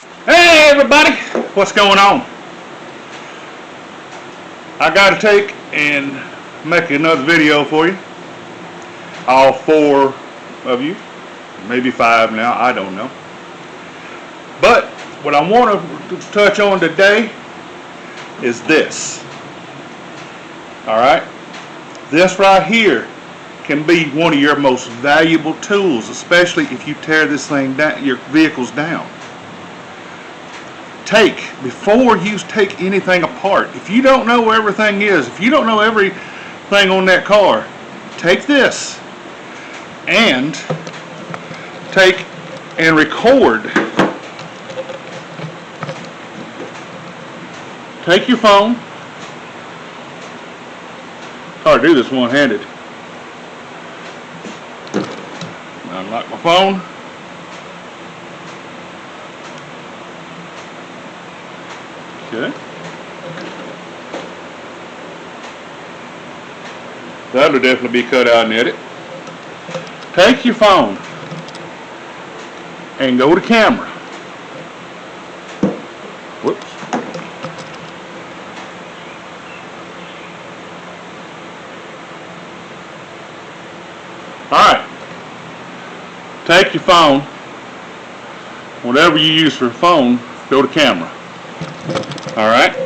Hey everybody, what's going on? I gotta take and make another video for you. All four of you, maybe five now, I don't know. But what I want to touch on today is this. Alright? This right here can be one of your most valuable tools, especially if you tear this thing down, your vehicles down. Before you take anything apart, if you don't know where everything is, if you don't know everything on that car, take this and take and record. Take your phone. Hard to do this one-handed. Unlock my phone. Okay. That'll definitely be cut out and edit. Take your phone and go to camera. Whoops. Alright. Take your phone, whatever you use for a phone, go to camera. Alright,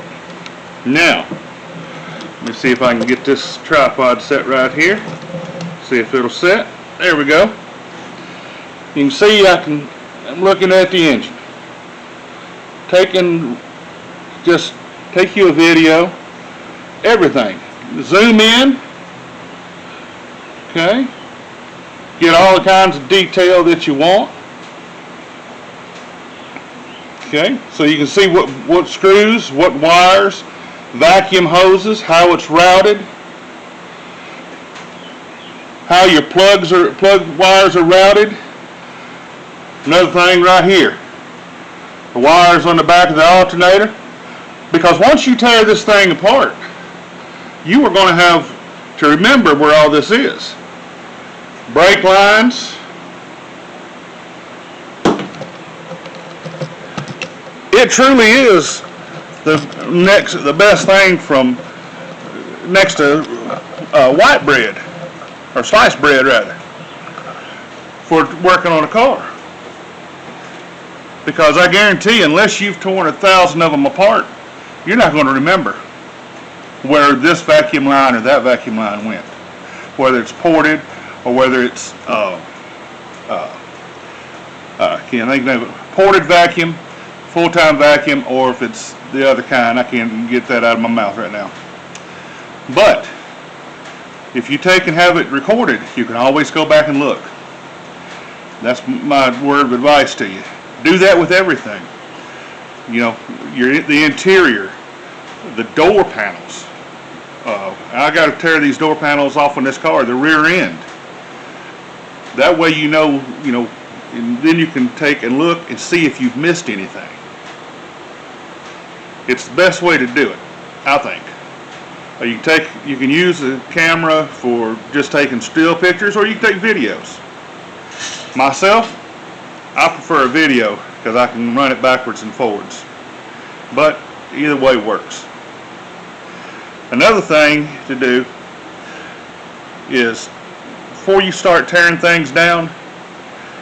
now let me see if I can get this tripod set right here. See if it'll set. There we go. You can see I'm looking at the engine. Just take you a video, everything. Zoom in, okay, get all the kinds of detail that you want. Okay, so you can see what screws, what wires, vacuum hoses, how it's routed, how your plug wires are routed. Another thing right here, the wires on the back of the alternator. Because once you tear this thing apart, you are going to have to remember where all this is. Brake lines. It truly is the best thing from next to white bread, or sliced bread rather, for working on a car. Because I guarantee you, unless you've torn 1,000 of them apart, you're not going to remember where this vacuum line or that vacuum line went. Whether it's ported or whether it's can't think of it, ported vacuum, full-time vacuum, or if it's the other kind. I can't get that out of my mouth right now. But if you take and have it recorded, you can always go back and look. That's my word of advice to you. Do that with everything. You know, the interior, the door panels. I got to tear these door panels off on this car, the rear end. That way you know, and then you can take and look and see if you've missed anything. It's the best way to do it, I think. You can use the camera for just taking still pictures, or you can take videos. Myself, I prefer a video because I can run it backwards and forwards. But either way works. Another thing to do is, before you start tearing things down,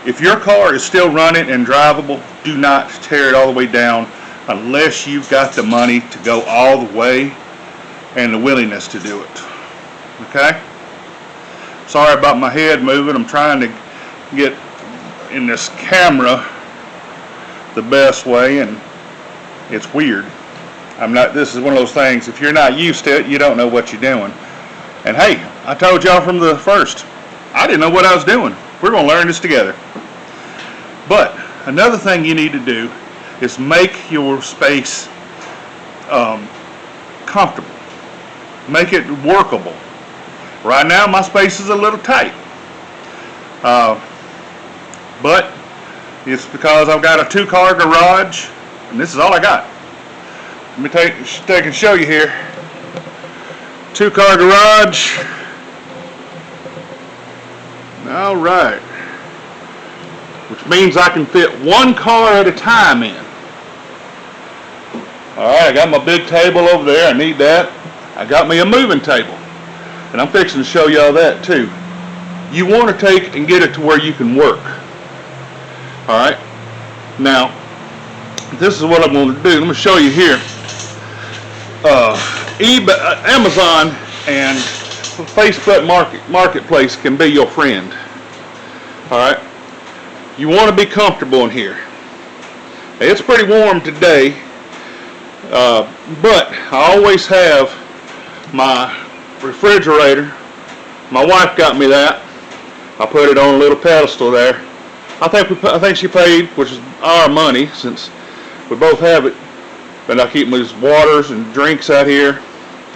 if your car is still running and drivable, do not tear it all the way down unless you've got the money to go all the way and the willingness to do it. Okay? Sorry about my head moving. I'm trying to get in this camera the best way, and it's weird. This is one of those things, if you're not used to it, you don't know what you're doing. And hey, I told y'all from the first, I didn't know what I was doing. We're going to learn this together. But another thing you need to do is make your space comfortable. Make it workable. Right now my space is a little tight. But it's because I've got a 2-car garage, and this is all I got. Let me take and show you here. 2-car garage. Alright. Which means I can fit one car at a time in. Alright, I got my big table over there. I need that. I got me a moving table. And I'm fixing to show y'all that too. You want to take and get it to where you can work. Alright. Now, this is what I'm going to do. Let me show you here. eBay, Amazon and Facebook Marketplace can be your friend. Alright. You want to be comfortable in here. It's pretty warm today. But I always have my refrigerator. My wife got me that. I put it on a little pedestal there. I think she paid, which is our money, since we both have it. And I keep my waters and drinks out here.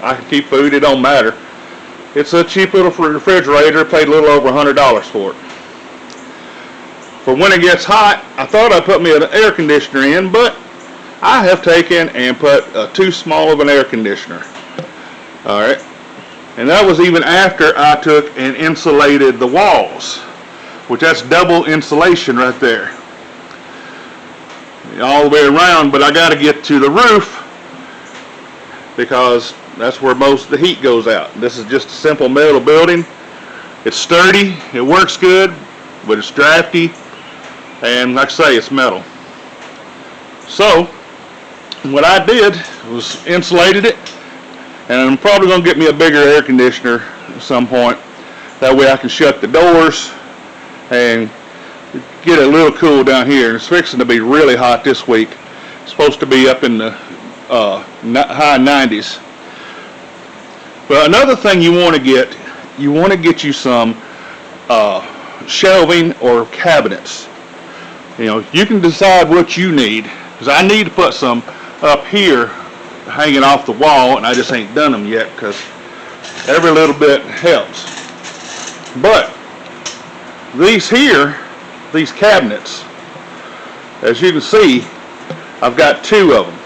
I can keep food. It don't matter. It's a cheap little refrigerator. I paid a little over $100 for it. For when it gets hot, I thought I'd put me an air conditioner in, but I have taken and put too small of an air conditioner. Alright. And that was even after I took and insulated the walls, which that's double insulation right there. All the way around, but I got to get to the roof because that's where most of the heat goes out. This is just a simple metal building. It's sturdy, it works good, but it's drafty, and like I say, it's metal. So what I did was insulated it, and I'm probably going to get me a bigger air conditioner at some point. That way I can shut the doors and get a little cool down here. It's fixing to be really hot this week. It's supposed to be up in the high 90s. But another thing you want to get you some shelving or cabinets. You know, you can decide what you need, because I need to put some up here hanging off the wall, and I just ain't done them yet because every little bit helps. But these cabinets, as you can see, I've got two of them.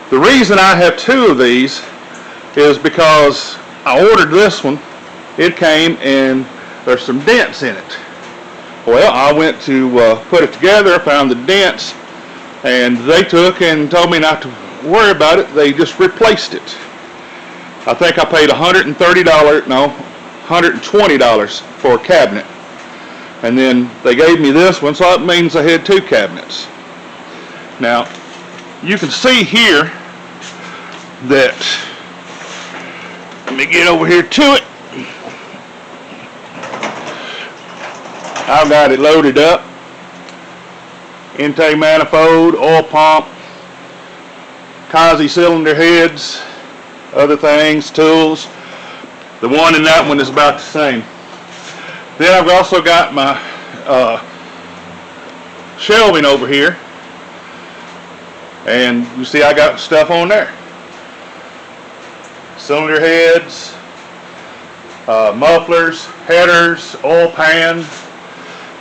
The reason I have two of these is because I ordered this one. It came and there's some dents in it. Well, I went to put it together, found the dents, and they took and told me not to worry about it. They just replaced it. I think I paid $120 for a cabinet. And then they gave me this one, so that means I had two cabinets. Now, you can see here that, let me get over here to it. I've got it loaded up. Intake manifold, oil pump, Kazi cylinder heads, other things, tools. The one in that one is about the same. Then I've also got my shelving over here, and you see I got stuff on there. Cylinder heads, mufflers, headers, oil pan.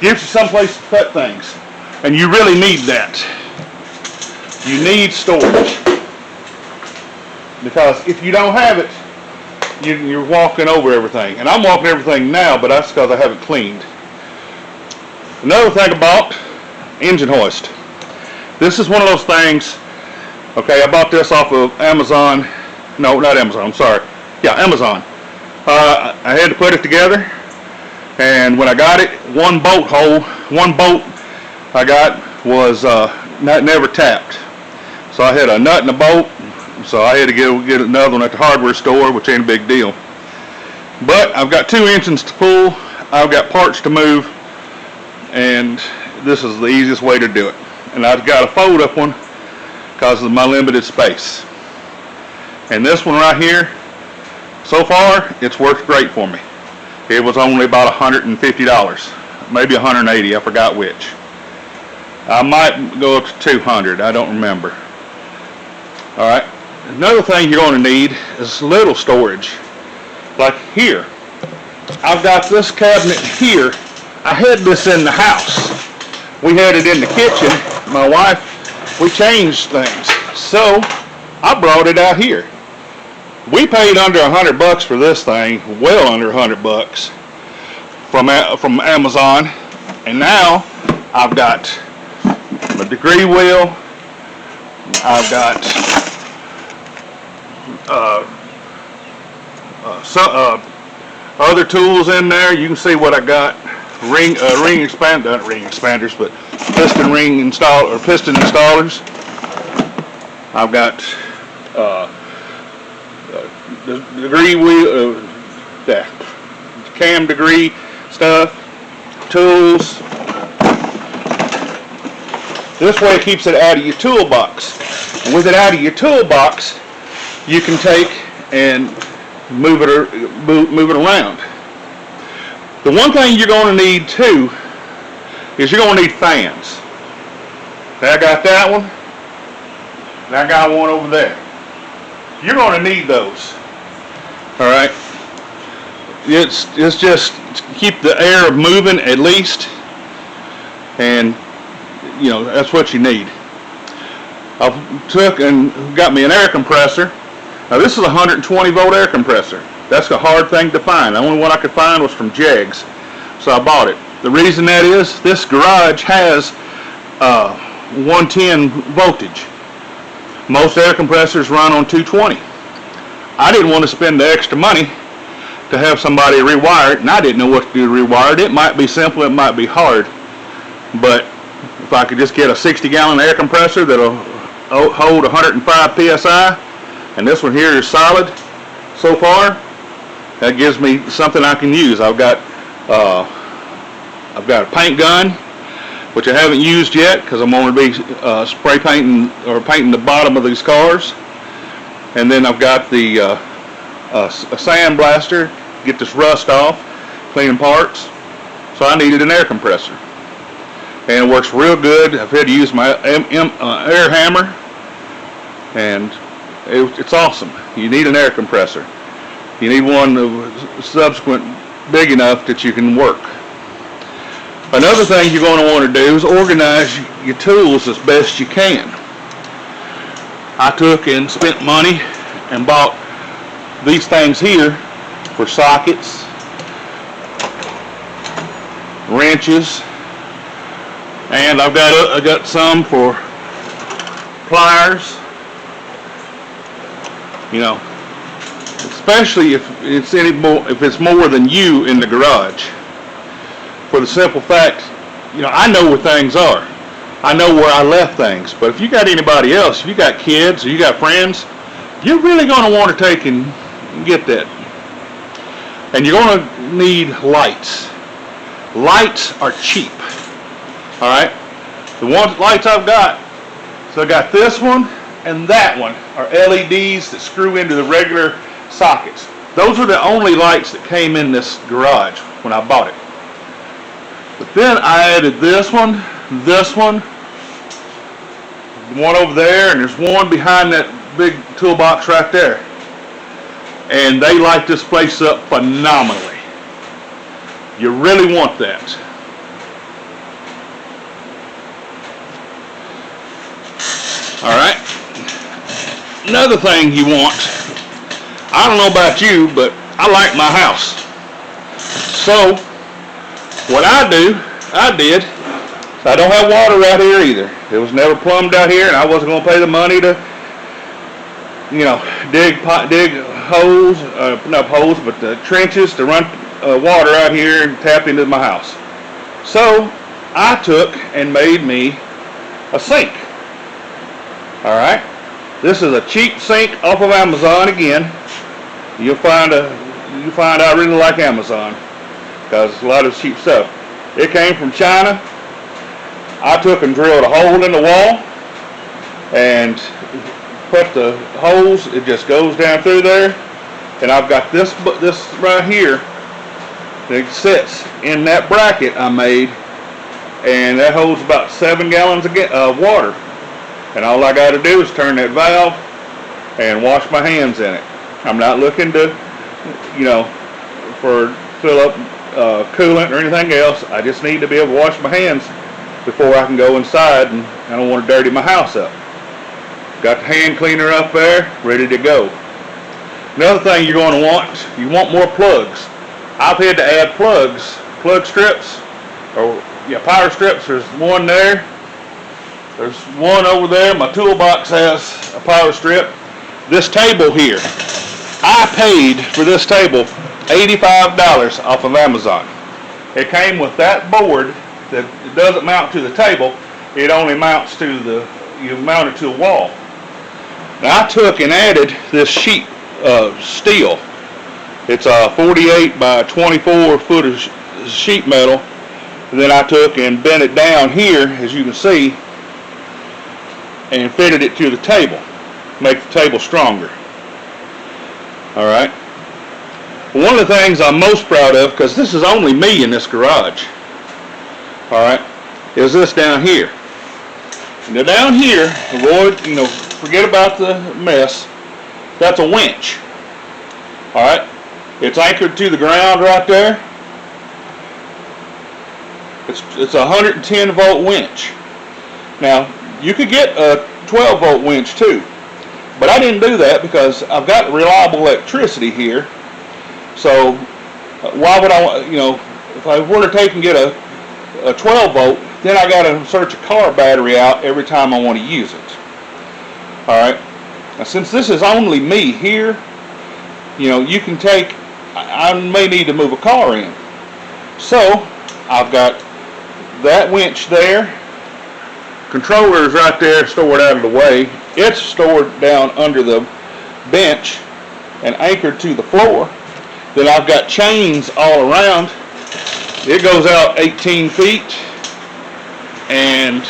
Gives you someplace to put things, and you really need that. You need storage, because if you don't have it, you're walking over everything. And I'm walking everything now, but that's because I haven't cleaned. Another thing about engine hoist. This is one of those things, okay, I bought this off of Amazon. No, not Amazon, I'm sorry. Yeah, Amazon. I had to put it together, and when I got it, one bolt I got was never tapped. So I had a nut and a bolt. So I had to get another one at the hardware store, which ain't a big deal. But I've got two engines to pull, I've got parts to move, and this is the easiest way to do it. And I've got a fold-up one because of my limited space. And this one right here, so far, it's worked great for me. It was only about $150, maybe $180, I forgot which. I might go up to $200, I don't remember. Alright. Another thing you're going to need is little storage. Like here. I've got this cabinet here. I had this in the house. We had it in the kitchen. My wife, we changed things. So, I brought it out here. We paid under $100 for this thing, well under $100 from Amazon. And now, I've got my degree wheel, I've got some other tools in there. You can see what I got. Not ring expanders, but piston installers. I've got the degree wheel, cam degree stuff, tools. This way it keeps it out of your toolbox. And with it out of your toolbox, you can take and move it around. The one thing you're going to need too is you're going to need fans. I got that one, and I got one over there. You're going to need those. All right. It's just to keep the air moving at least, and you know that's what you need. I took and got me an air compressor. Now this is a 120 volt air compressor. That's a hard thing to find. The only one I could find was from Jegs, so I bought it. The reason that is, this garage has 110 voltage. Most air compressors run on 220. I didn't want to spend the extra money to have somebody rewire it, and I didn't know what to do to rewire it. It might be simple, it might be hard, but if I could just get a 60-gallon air compressor that'll hold 105 psi, and this one here is solid so far, that gives me something I can use. I've got a paint gun, which I haven't used yet because I'm going to be spray painting or painting the bottom of these cars. And then I've got the a sandblaster, get this rust off, cleaning parts. So I needed an air compressor, and it works real good. I've had to use my air hammer, and it's awesome. You need an air compressor. You need one subsequent big enough that you can work. Another thing you're going to want to do is organize your tools as best you can. I took and spent money and bought these things here for sockets, wrenches, and I got some for pliers. You know, especially if it's more than you in the garage. For the simple fact, you know, I know where things are. I know where I left things. But if you got anybody else, if you got kids or you got friends, you're really going to want to take and get that. And you're going to need lights. Lights are cheap. All right. The lights I've got, so I got this one and that one are LEDs that screw into the regular sockets. Those are the only lights that came in this garage when I bought it. But then I added this one over there, and there's one behind that big toolbox right there. And they light this place up phenomenally. You really want that. All right. Another thing you want, I don't know about you, but I like my house. So what I did, I don't have water out here either. It was never plumbed out here, and I wasn't going to pay the money to, you know, dig holes, not holes, but trenches to run water out here and tap into my house. So I took and made me a sink. All right, this is a cheap sink off of Amazon again. You'll find I really like Amazon because it's a lot of cheap stuff. It came from China. I took and drilled a hole in the wall and put the holes. It just goes down through there, and I've got this right here that sits in that bracket I made, and that holds about 7 gallons of water. And all I got to do is turn that valve and wash my hands in it. I'm not looking to, you know, fill up coolant or anything else. I just need to be able to wash my hands before I can go inside, and I don't want to dirty my house up. Got the hand cleaner up there, ready to go. Another thing you're going to want, you want more plugs. I've had to add plug strips, or power strips. There's one there, There's one over there. My toolbox has a power strip. This table here, I paid for this table $85 off of Amazon. It came with that board that doesn't mount to the table. It only mounts to you mount it to a wall. Now I took and added this sheet of steel. It's a 48 by 24 foot of sheet metal. And then I took and bent it down here, as you can see, and fitted it to the table. Make the table stronger. Alright. One of the things I'm most proud of, because this is only me in this garage, alright, is this down here. Now down here, avoid, forget about the mess, that's a winch. Alright. It's anchored to the ground right there. It's a 110 volt winch. Now, you could get a 12 volt winch too, but I didn't do that because I've got reliable electricity here. So why would I, if I were to take and get a 12 volt, then I got to search a car battery out every time I want to use it. All right. Now, since this is only me here, you can take. I may need to move a car in. So I've got that winch there. Controller is right there, stored out of the way. It's stored down under the bench and anchored to the floor. Then I've got chains all around. It goes out 18 feet. And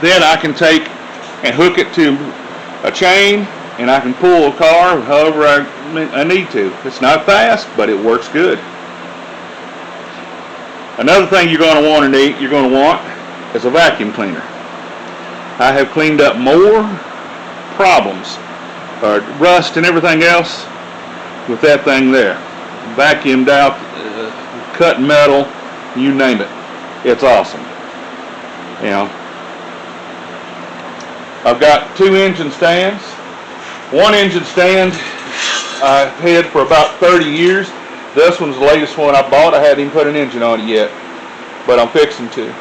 then I can take and hook it to a chain, and I can pull a car however I need to. It's not fast, but it works good. Another thing you're going to want is a vacuum cleaner. I have cleaned up more problems, rust and everything else, with that thing there. Vacuumed out, cut metal, you name it. It's awesome. I've got 2 engine stands. One engine stand I've had for about 30 years. This one's the latest one I bought. I hadn't even put an engine on it yet, but I'm fixing to.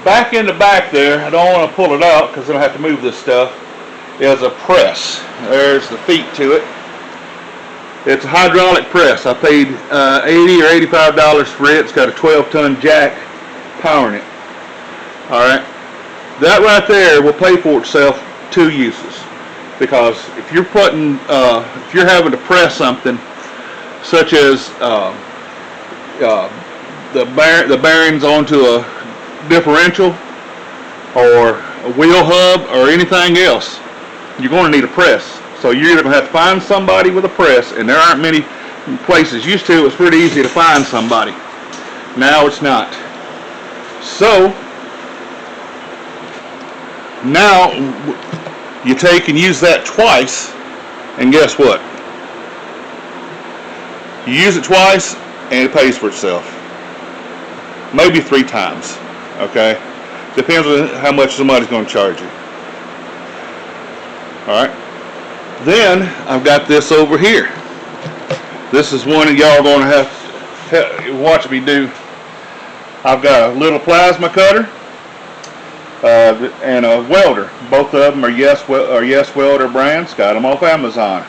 Back in the back there, I don't want to pull it out because then I have to move this stuff, is a press. There's the feet to it. It's a hydraulic press. I paid $80 or $85 for it. It's got a 12-ton jack powering it. Alright. That right there will pay for itself 2 uses. Because if you're if you're having to press something, such as the bearings onto a differential or a wheel hub or anything else, you're going to need a press. So you're either going to have to find somebody with a press, and there aren't many places. Used to, it was pretty easy to find somebody. Now it's not. So now you take and use that twice, and guess what? You use it twice and it pays for itself. Maybe 3 times. Okay? Depends on how much somebody's going to charge you. Alright? Then I've got this over here. This is one of y'all going to have to watch me do. I've got a little plasma cutter and a welder. Both of them are Yes Welder brands. Got them off Amazon.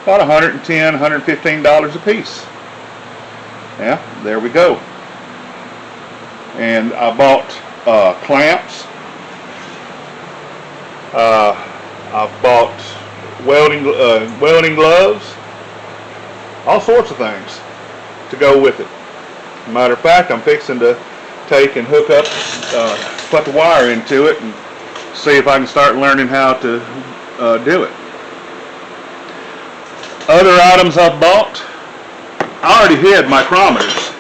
About $110, $115 a piece. Yeah, there we go. And I bought clamps. I've bought welding gloves. All sorts of things to go with it. Matter of fact, I'm fixing to take and hook up, put the wire into it and see if I can start learning how to do it. Other items I've bought, I already had micrometers,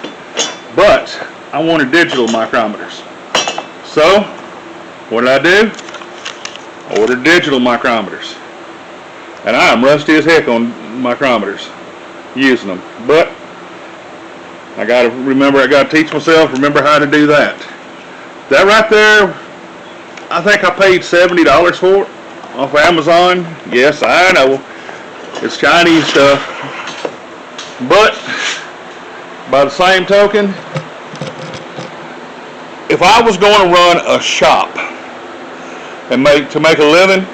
but I wanted digital micrometers. So, what did I do? I ordered digital micrometers. And I am rusty as heck on micrometers, using them. But, I got to teach myself, remember how to do that. That right there, I think I paid $70 for it off Amazon. Yes, I know. It's Chinese stuff. But, by the same token, if I was going to run a shop and to make a living,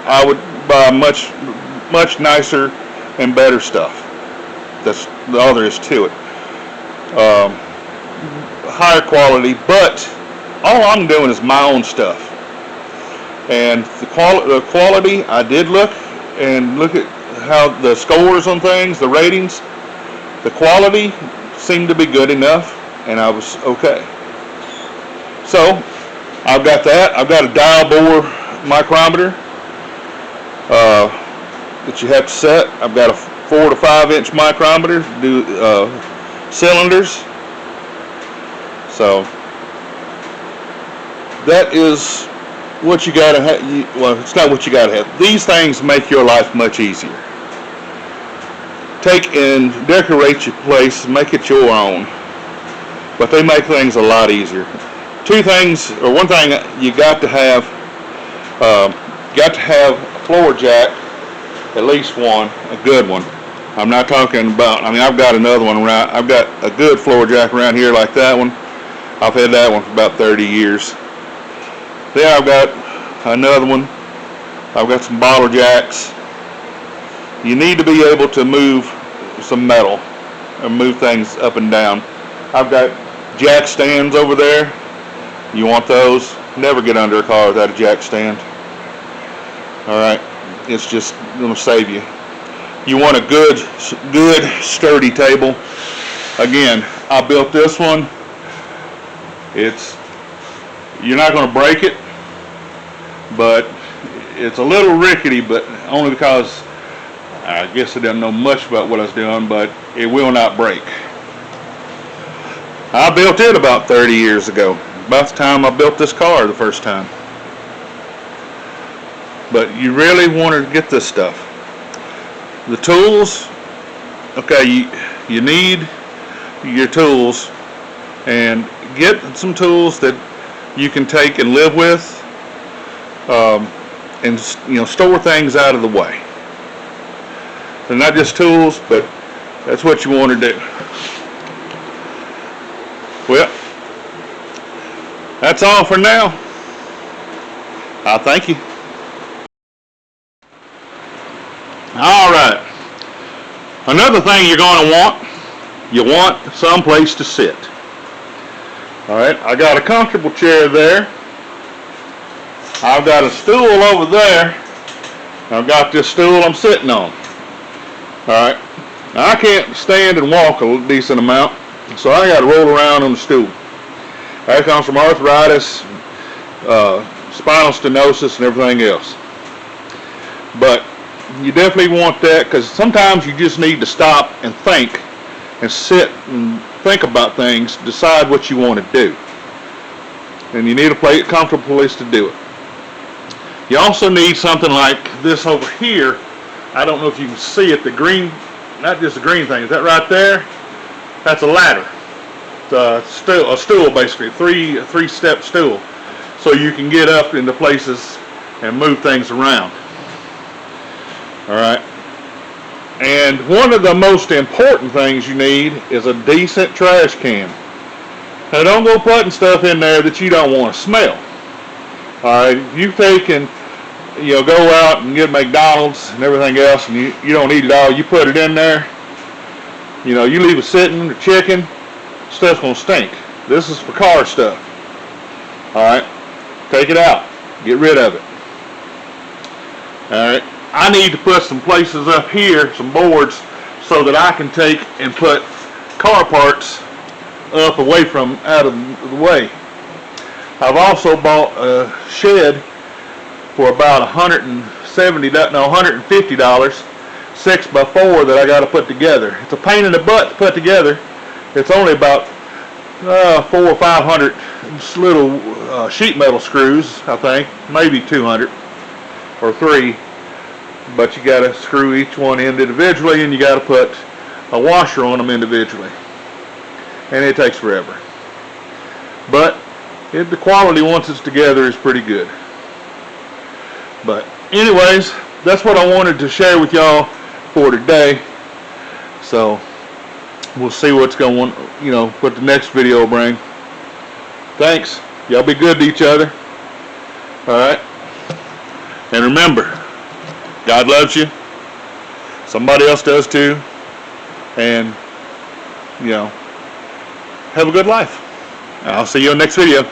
I would buy much nicer and better stuff. That's all there is to it. Higher quality, but all I'm doing is my own stuff. And the quality, I did look at how the scores on things, the ratings, the quality seemed to be good enough, and I was okay. So I've got that. I've got a dial bore micrometer that you have to set. I've got a 4 to 5 inch micrometer to do cylinders. So that is what you gotta have. Well, it's not what you gotta have. These things make your life much easier. Take and decorate your place, make it your own, but they make things a lot easier. Two things, or one thing, you got to have a floor jack, at least one, a good one. I'm not talking about, I mean, I've got another one around, I've got a good floor jack around here like that one. I've had that one for about 30 years. Then I've got another one. I've got some bottle jacks. You need to be able to move some metal and move things up and down. I've got jack stands over there. You want those? Never get under a car without a jack stand. Alright, it's just going to save you. You want a good sturdy table. Again, I built this one. You're not going to break it, but it's a little rickety, but only because I guess I didn't know much about what I was doing, but it will not break. I built it about 30 years ago, about the time I built this car the first time. But you really want to get this stuff. The tools, okay, you need your tools, and get some tools that you can take and live with, and store things out of the way. They're not just tools, but that's what you want to do. Well, that's all for now. I thank you. All right. Another thing you're going to want, you want some place to sit. All right. I got a comfortable chair there. I've got a stool over there. I've got this stool I'm sitting on. All right. Now, I can't stand and walk a decent amount, so I got to roll around on the stool. That comes from arthritis, spinal stenosis, and everything else. But you definitely want that, because sometimes you just need to stop and think and sit and think about things, decide what you want to do. And you need a comfortable place to do it. You also need something like this over here. I don't know if you can see it, the green, not just the green thing, is that right there? That's a ladder. It's a stool basically, three-step stool. So you can get up into places and move things around. Alright. And one of the most important things you need is a decent trash can. Now don't go putting stuff in there that you don't want to smell. Alright, if you take and go out and get McDonald's and everything else, and you don't eat it all, you put it in there, you leave it sitting, the chicken, stuff's gonna stink. This is for car stuff. Alright, take it out, get rid of it. Alright, I need to put some places up here, some boards, so that I can take and put car parts up away from out of the way. I've also bought a shed for about $150, 6x4 that I got to put together. It's a pain in the butt to put together. It's only about 400 or 500 little sheet metal screws, I think, maybe 200 or 3. But you got to screw each one in individually, and you got to put a washer on them individually, and it takes forever. But the quality once it's together is pretty good. But anyways, that's what I wanted to share with y'all for today. So we'll see what's going, what the next video will bring. Thanks. Y'all be good to each other. All right. And remember, God loves you. Somebody else does too. And, have a good life. I'll see you on the next video.